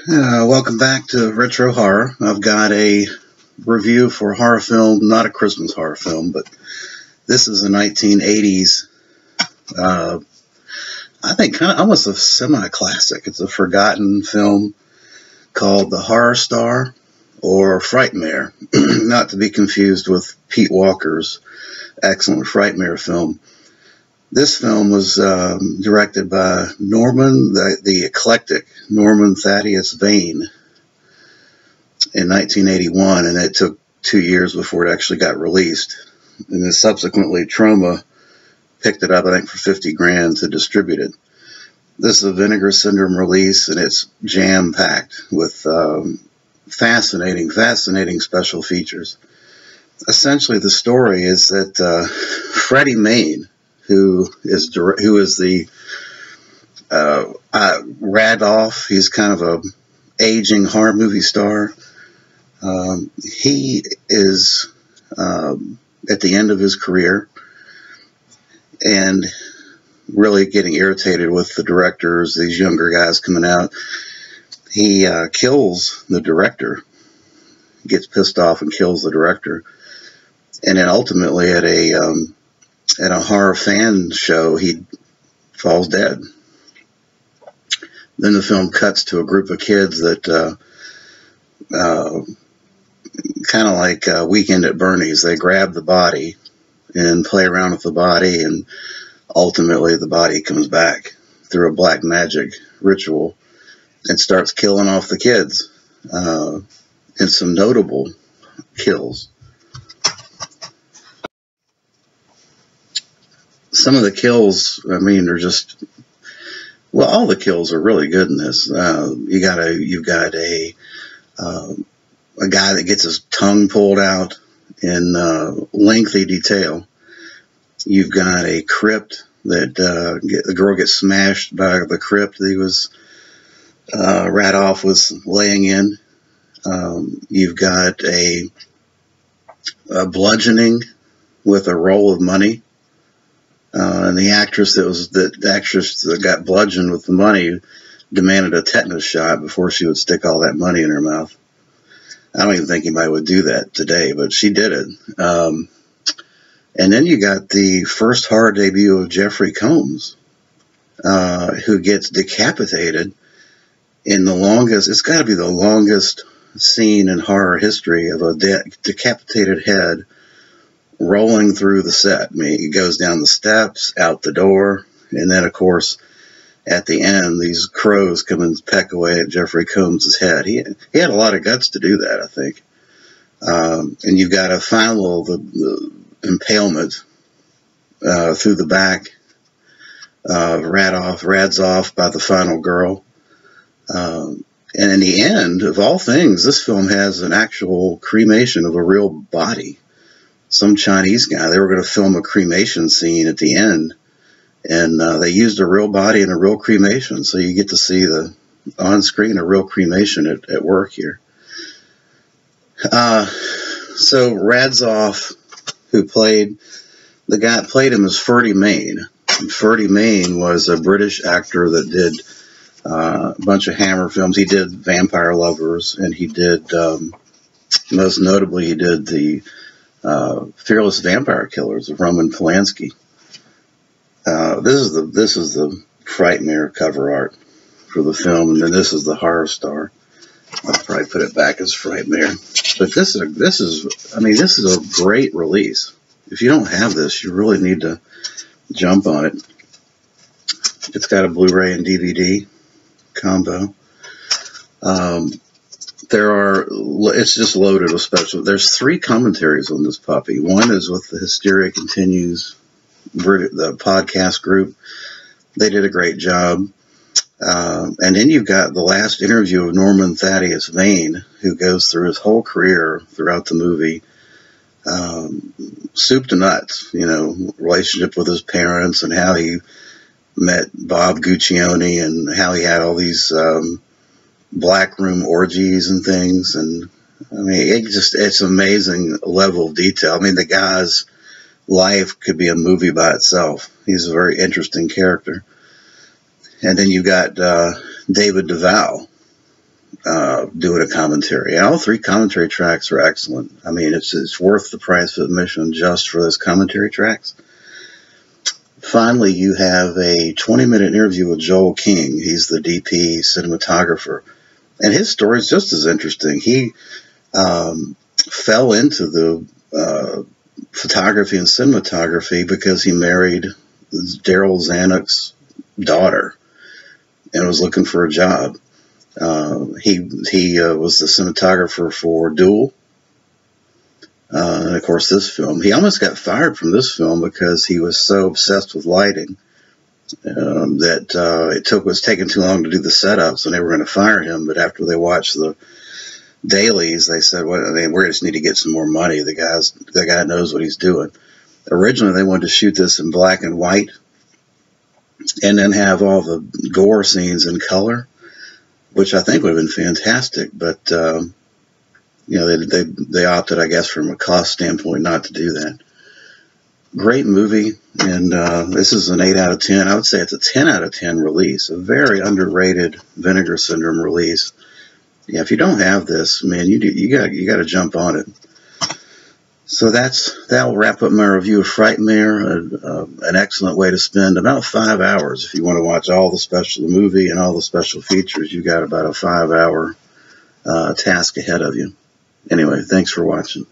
Welcome back to Retro Horror. I've got a review for a horror film, not a Christmas horror film, but this is a 1980s, I think kind of almost a semi-classic. It's a forgotten film called The Horror Star, or Frightmare, not to be confused with Pete Walker's excellent Frightmare film. This film was directed by the eclectic Norman Thaddeus Vane in 1981, and it took 2 years before it actually got released. And then subsequently, Troma picked it up, I think, for 50 grand to distribute it. This is a Vinegar Syndrome release, and it's jam-packed with fascinating special features. Essentially, the story is that Freddie Main, who is the Radolph. He's kind of a aging horror movie star. He is at the end of his career and really getting irritated with the directors, these younger guys coming out. He kills the director, gets pissed off and kills the director, and then ultimately at a horror fan show, he falls dead. Then the film cuts to a group of kids that kind of like Weekend at Bernie's. They grab the body and play around with the body, and ultimately the body comes back through a black magic ritual and starts killing off the kids, and some notable kills. Some of the kills, I mean, are just, well, all the kills are really good in this. You've got a guy that gets his tongue pulled out in lengthy detail. You've got a crypt that the girl gets smashed by the crypt that he was Radolph was laying in. You've got a bludgeoning with a roll of money. And the actress that got bludgeoned with the money demanded a tetanus shot before she would stick all that money in her mouth. I don't even think anybody would do that today, but she did it. And then you got the first horror debut of Jeffrey Combs, who gets decapitated in the longest, it's got to be the longest scene in horror history of a decapitated head rolling through the set. I mean, it goes down the steps, out the door, and then, of course, at the end, these crows come and peck away at Jeffrey Combs' head. He had a lot of guts to do that, I think. And you've got a final the impalement through the back. Rad's off by the final girl. And in the end, of all things, this film has an actual cremation of a real body. Some Chinese guy, they were going to film a cremation scene at the end, and they used a real body and a real cremation, so you get to see on screen a real cremation at work here. So Radzoff, who played him as Ferdy Main. Ferdy Main was a British actor that did a bunch of Hammer films. He did Vampire Lovers, and he did, most notably, he did the Fearless Vampire Killers of Roman Polanski. This is the Frightmare cover art for the film, and then this is the Horror Star. I'll probably put it back as Frightmare. But this is a great release. If you don't have this, you really need to jump on it. It's got a Blu-ray and DVD combo. It's just loaded with special. There's 3 commentaries on this puppy. One is with the Hysteria Continues, the podcast group. They did a great job. And then you've got the last interview of Norman Thaddeus Vane, who goes through his whole career throughout the movie, soup to nuts, relationship with his parents and how he met Bob Guccione and how he had all these black room orgies and things. And I mean, it's amazing level of detail. I mean, the guy's life could be a movie by itself. He's a very interesting character. And then you got David Duval, doing a commentary. And all 3 commentary tracks are excellent. I mean, it's worth the price of admission just for those commentary tracks. Finally, you have a 20-minute interview with Joel King. He's the DP cinematographer. And his story is just as interesting. He fell into the photography and cinematography because he married Daryl Zanuck's daughter and was looking for a job. He was the cinematographer for Duel. And of course, this film. He almost got fired from this film because he was so obsessed with lighting that it was taking too long to do the setups, and they were going to fire him. But after they watched the dailies, they said, "Well, I mean, we just need to get some more money. The guy knows what he's doing." Originally, they wanted to shoot this in black and white, and then have all the gore scenes in color, which I think would have been fantastic. But they opted, I guess, from a cost standpoint, not to do that. Great movie, and this is an 8 out of 10. I would say it's a 10 out of 10 release, a very underrated Vinegar Syndrome release. Yeah, if you don't have this, man, you got to jump on it. So that'll wrap up my review of Frightmare. An excellent way to spend about 5 hours if you want to watch all the movie and all the special features. You got about a 5-hour task ahead of you. Anyway, thanks for watching.